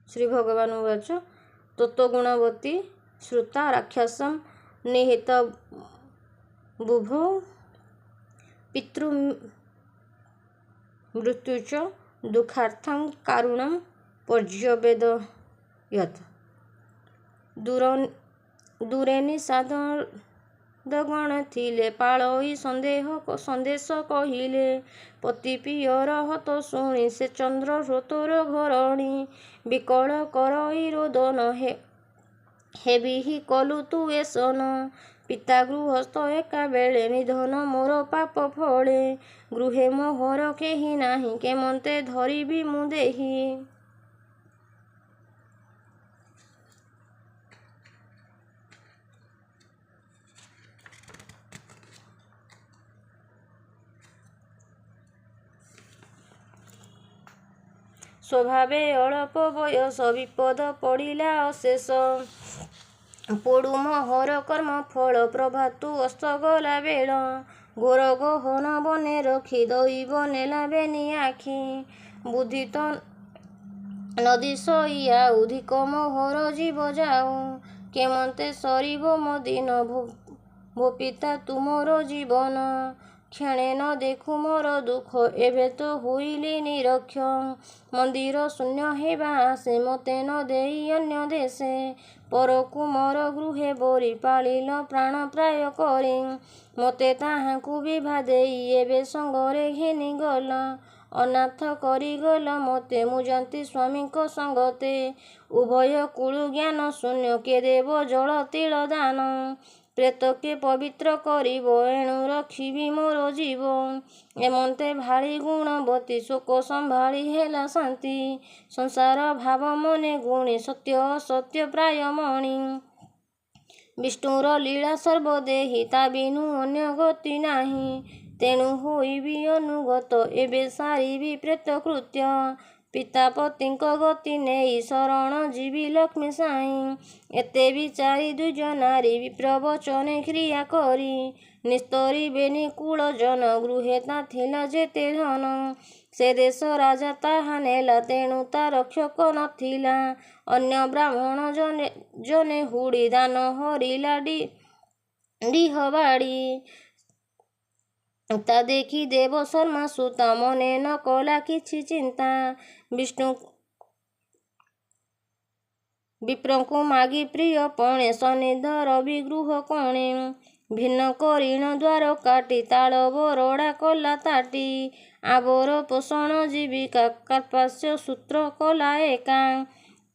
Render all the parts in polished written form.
श्री भगवान उवाच तत्त्वगुणवती श्रुता राक्षसं निहित बुभौ पितृमृत्युच दुःखार्थं कारुणं पर्यवेदयत् ଦୂରେ ନିଷାଦଗଣ ଥିଲେ ପାଳଇ ସନ୍ଦେଶ କହିଲେ ପତି ପିୟର ହତ ଶୁଣି ସେ ଚନ୍ଦ୍ର ସ୍ରୋତର ଘରଣୀ ବିକଳ କରଇ ରୋଦନ ହେବିହି କଲୁ ତୁ ଏସନ ପିତା ଗୃହସ୍ଥ ଏକାବେଳେ ନିଧନ ମୋର ପାପ ଫଳେ ଗୃହେ ମୋହର କେହି ନାହିଁ କେମନ୍ତେ ଧରିବି ମୁଁ ଦେହି ସ୍ୱଭାବେ ଅଳପ ବୟସ ବିପଦ ପଡ଼ିଲା ଅଶେଷ ପୋଡ଼ୁ ମୋହର କର୍ମ ଫଳ ପ୍ରଭାତୁ ଅସ୍ତଗଲା ବେଳ ଘୋର ଗହନ ବନେ ରଖି ଦଇବ ନେଲା ବେନି ଆଖି ବୁଦ୍ଧି ତ ନଦୀ ସଇ ଆଉ ଧିକ ମୋହର ଜୀବ ଯାଉ କେମନ୍ତେ ସରିବ ମୋ ଦିନ ଭୋ ପିତା ତୁମର ଜୀବନ କ୍ଷଣେ ନ ଦେଖୁ ମୋର ଦୁଃଖ ଏବେ ତ ହୋଇଲି ନିରକ୍ଷ ମନ୍ଦିର ଶୂନ୍ୟ ହେବା ଆସେ ମୋତେ ନ ଦେଇ ଅନ୍ୟ ଦେଶେ ପରକୁ ମୋର ଗୃହେ ବରି ପାଳିଲ ପ୍ରାଣ ପ୍ରାୟ କରି ମୋତେ ତାହାଙ୍କୁ ବିଭା ଦେଇ ଏବେ ସଙ୍ଗରେ ଘେନି ଗଲ ଅନାଥ କରିଗଲ ମୋତେ ମୁଁ ଜାନ୍ତି ସ୍ୱାମୀଙ୍କ ସଙ୍ଗତେ ଉଭୟ କୁଳୁ ଜ୍ଞାନ ଶୂନ୍ୟ କେ ଦେବ ଜଳ ତିଳ ଦାନ ପ୍ରେତ କେ ପବିତ୍ର କରିବ ଏଣୁ ରଖିବି ମୋର ଜୀବ ଏମନ୍ତେ ଭାଳି ଗୁଣବତୀ ଶୋକ ସମ୍ଭାଳି ହେଲା ଶାନ୍ତି ସଂସାର ଭାବ ମନେ ଗୁଣି ସତ୍ୟ ଅସତ୍ୟ ପ୍ରାୟ ମଣି ବିଷ୍ଣୁର ଲୀଳା ସର୍ବଦେହି ତା ବିନୁ ଅନ୍ୟ ଗତି ନାହିଁ ତେଣୁ ହୋଇବି ଅନୁଗତ ଏବେ ସାରିବି ପ୍ରେତ କୃତ୍ୟ ପିତା ପତିଙ୍କ ଗତି ନେଇ ଶରଣ ଯିବି ଲକ୍ଷ୍ମୀ ସାଇଁ ଏତେ ବିଚାରି ଦ୍ୱିଜ ନାରୀ ବିପ୍ରବଚନେ କ୍ରିୟା କରି ନିସ୍ତରିବେନି କୁଳ ଜନ ଗୃହେ ତା ଥିଲା ଯେତେ ଧନ ସେ ଦେଶ ରାଜା ତାହା ନେଲା ତେଣୁ ତା ରକ୍ଷକ ନଥିଲା ଅନ୍ୟ ବ୍ରାହ୍ମଣ ଜନେ ହୁଡ଼ି ଦାନ ହରିଲା ଡିହ ବାଡ଼ି ତା ଦେଖି ଦେବ ଶର୍ମା ସୁତା ମନେ ନ କଲା କିଛି ଚିନ୍ତା ବିପ୍ରଙ୍କୁ ମାଗି ପ୍ରିୟ ପଣେ ସନିଧର ବିଗୃହ କଣେ ଭିନ୍ନ କରିଣ ଦ୍ୱାର କାଟି ତାଳ ବରଡ଼ା କଲା ତାଟି ଆବର ପୋଷଣ ଜୀବିକା କାର୍ପାସ୍ୟ ସୂତ୍ର କଲା ଏକା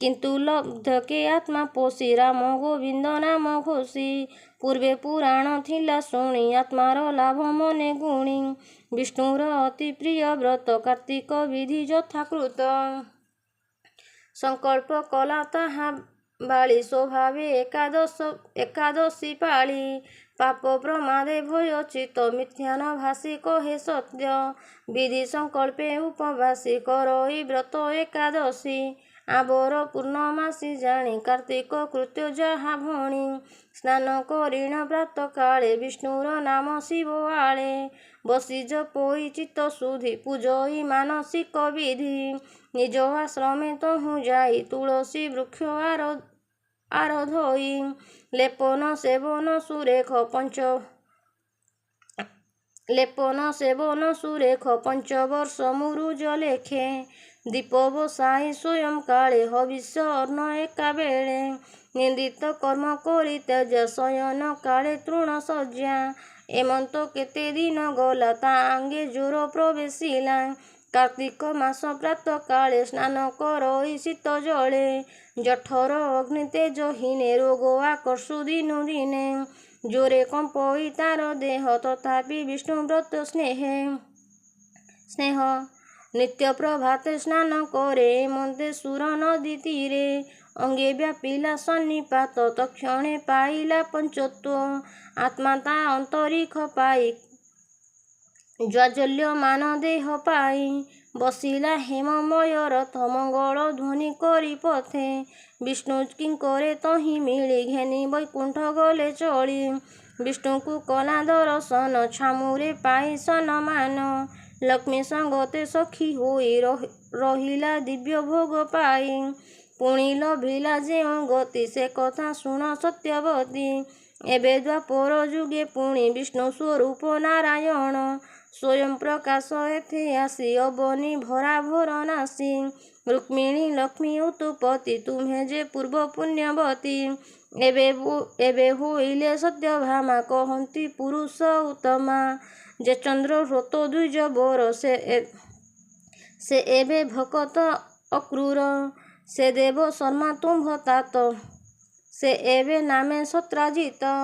କିନ୍ତୁ ଲବ୍ଧ କେ ଆତ୍ମା ପୋଷି ରାମ ଗୋବିନ୍ଦ ନାମ ଘୋଷି ପୂର୍ବେ ପୁରାଣ ଥିଲା ଶୁଣି ଆତ୍ମାର ଲାଭ ମନେ ଗୁଣି ବିଷ୍ଣୁର ଅତି ପ୍ରିୟ ବ୍ରତ କାର୍ତ୍ତିକ ବିଧି ଯଥାକୃତ ସଂକଳ୍ପ କଲା ତାହା ବାଳି ସ୍ୱଭାବେ ଏକାଦଶୀ ପାଳି ପାପ ପ୍ରମାଦେ ଭୟ ଚିତ ମିଥ୍ୟା ନ ଭାସି କହେ ସତ୍ୟ ବିଧି ସଂକଳ୍ପେ ଉପବାସୀ କରଇ ବ୍ରତ ଏକାଦଶୀ ଆବର ପୂର୍ଣ୍ଣମାସୀ ଜାଣି କାର୍ତ୍ତିକ କୃତ୍ୟ ଯାହା ଭଣି ସ୍ନାନ କରିଣ ପ୍ରାତ କାଳେ ବିଷ୍ଣୁର ନାମ ଶିବ ଆଳେ ବସି ଜପଇ ଚିତ୍ତ ଶୁଦ୍ଧି ପୂଜଇ ମାନସିକ ବିଧି ନିଜ ଆଶ୍ରମେ ତହୁଁ ଯାଇ ତୁଳସୀ ବୃକ୍ଷ ଆରାଧଇ ଲେପନ ସେବନ ସୁରେଖ ପଞ୍ଚବର୍ଷ ମୁରୁଜ ଲେଖେ ଦୀପ ବସାଇ ସ୍ୱୟଂ କାଳେ ହବିଷ୍ୟ ଅନ୍ନ ଏକାବେଳେ ନିନ୍ଦିତ କର୍ମ କରି ତ୍ୟଜ ଶୟନ କାଳେ ତୃଣ ଶଯ୍ୟା ଏମନ୍ତ କେତେ ଦିନ ଗଲା ତା ଆଙ୍ଗେ ଜ୍ୱର ପ୍ରବେଶିଲା କାର୍ତ୍ତିକ ମାସ ପ୍ରାତ କାଳେ ସ୍ନାନ କରଇ ଶୀତ ଜଳେ ଜଠର ଅଗ୍ନି ତେଜ ହୀନେ ରୋଗ ଆକର୍ଷୁ ଦିନୁ ଦିନେ ଜୋରେ କମ୍ପଇ ତାର ଦେହ ତଥାପି ବିଷ୍ଣୁ ବ୍ରତ ସ୍ନେହ ନିତ୍ୟ ପ୍ରଭାତେ ସ୍ନାନ କରେ ମନ୍ତେ ସୁର ନଦୀ ତୀରେ ଅଙ୍ଗେ ବ୍ୟାପିଲା ସନ୍ନିପାତ ତକ୍ଷଣେ ପାଇଲା ପଞ୍ଚତ୍ୱ ଆତ୍ମା ତା ଅନ୍ତରିକ୍ଷ ପାଇ ଜ୍ୱାଜ୍ୱଲ୍ୟମାନ ଦେହ ପାଇ ବସିଲା ହେମମୟ ରଥ ମଙ୍ଗଳ ଧ୍ୱନି କରି ପଥେ ବିଷ୍ଣୁ କିଙ୍କରେ ତହିଁ ମିଳି ଘେନି ବୈକୁଣ୍ଠ ଗଲେ ଚଳି ବିଷ୍ଣୁଙ୍କୁ କଲା ଦର୍ଶନ ଛାମୁରେ ପାଇ ସନମାନ ଲକ୍ଷ୍ମୀ ସଙ୍ଗତେ ସଖୀ ହୋଇ ରହିଲା ଦିବ୍ୟ ଭୋଗ ପାଇ ପୁଣି ଲଭିଲା ଯେଉଁ ଗତି ସେ କଥା ଶୁଣ ସତ୍ୟବତୀ। ଏବେ ଦ୍ୱାପର ଯୁଗେ ପୁଣି ବିଷ୍ଣୁ ସ୍ୱରୂପ ନାରାୟଣ ସ୍ୱୟଂ ପ୍ରକାଶ ଏଥି ଆସି ଅବନୀ ଭରା ଭର ନାସି। ରୁକ୍ମିଣୀ ଲକ୍ଷ୍ମୀ ଉତୁପତି ତୁମ୍ଭେ ଯେ ପୂର୍ବ ପୁଣ୍ୟବତୀ। ଏବେ ହୋଇଲେ ସତ୍ୟଭାମା କହନ୍ତି ପୁରୁଷ ଉତ୍ତମା। ଯେ ଚନ୍ଦ୍ର ହ୍ରୋତ ଦ୍ୱିଜ ବର ସେ ଏବେ ଭକତ ଅକ୍ରୂର। ସେ ଦେବ ଶର୍ମା ତୁମ୍ଭ ତାତ ସେ ଏବେ ନାମେ ସତ୍ରାଜିତ।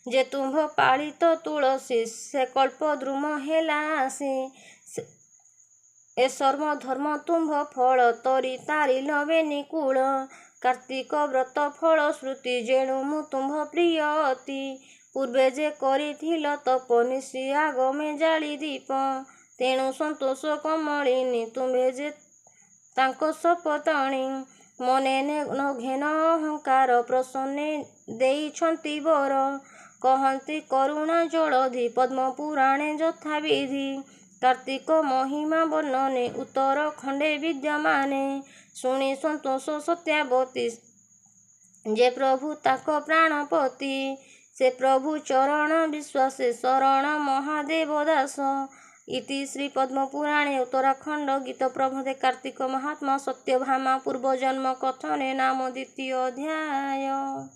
ଯେ ତୁମ୍ଭ ପାଳିତ ତୁଳସୀ ସେ କଳ୍ପଦ୍ରୁମ ହେଲା ଆସି। ଏ ସର୍ବ ଧର୍ମ ତୁମ୍ଭ ଫଳ ତରି ତାରିଲ ବେନିକୁଳ। କାର୍ତ୍ତିକ ବ୍ରତ ଫଳ ଶ୍ରୁତି ଯେଣୁ ମୁଁ ତୁମ୍ଭ ପ୍ରିୟ ଅତି। ପୂର୍ବେ ଯେ କରିଥିଲ ତପ ନିଶି ଆଗମେ ଜାଳି ଦୀପ। ତେଣୁ ସନ୍ତୋଷ କମଳିନୀ ତୁମ୍ଭେ ଯେ ତାଙ୍କ ସପତଣୀ। ମନେ ନଘେନ ଅହଙ୍କାର ପ୍ରସନ୍ନେ ଦେଇଛନ୍ତି ବର। କହନ୍ତି କରୁଣା ଜଳଧି ପଦ୍ମ ପୁରାଣେ ଯଥାବିଧି। କାର୍ତ୍ତିକ ମହିମା ବର୍ଣ୍ଣନେ ଉତ୍ତର ଖଣ୍ଡେ ବିଦ୍ୟମାନେ। ଶୁଣି ସନ୍ତୋଷ ସତ୍ୟାବତୀ ଯେ ପ୍ରଭୁ ତାଙ୍କ ପ୍ରାଣପତି। ସେ ପ୍ରଭୁ ଚରଣ ବିଶ୍ୱାସେ ଶରଣ ମହାଦେବ ଦାସ। ଇତି ଶ୍ରୀ ପଦ୍ମପୁରାଣେ ଉତ୍ତରାଖଣ୍ଡ ଗୀତ ପ୍ରଭୃତେ କାର୍ତ୍ତିକ ମାହାତ୍ମ୍ୟ ସତ୍ୟଭାମା ପୂର୍ବଜନ୍ମ କଥନେ ନାମ ଦ୍ୱିତୀୟ ଅଧ୍ୟାୟ।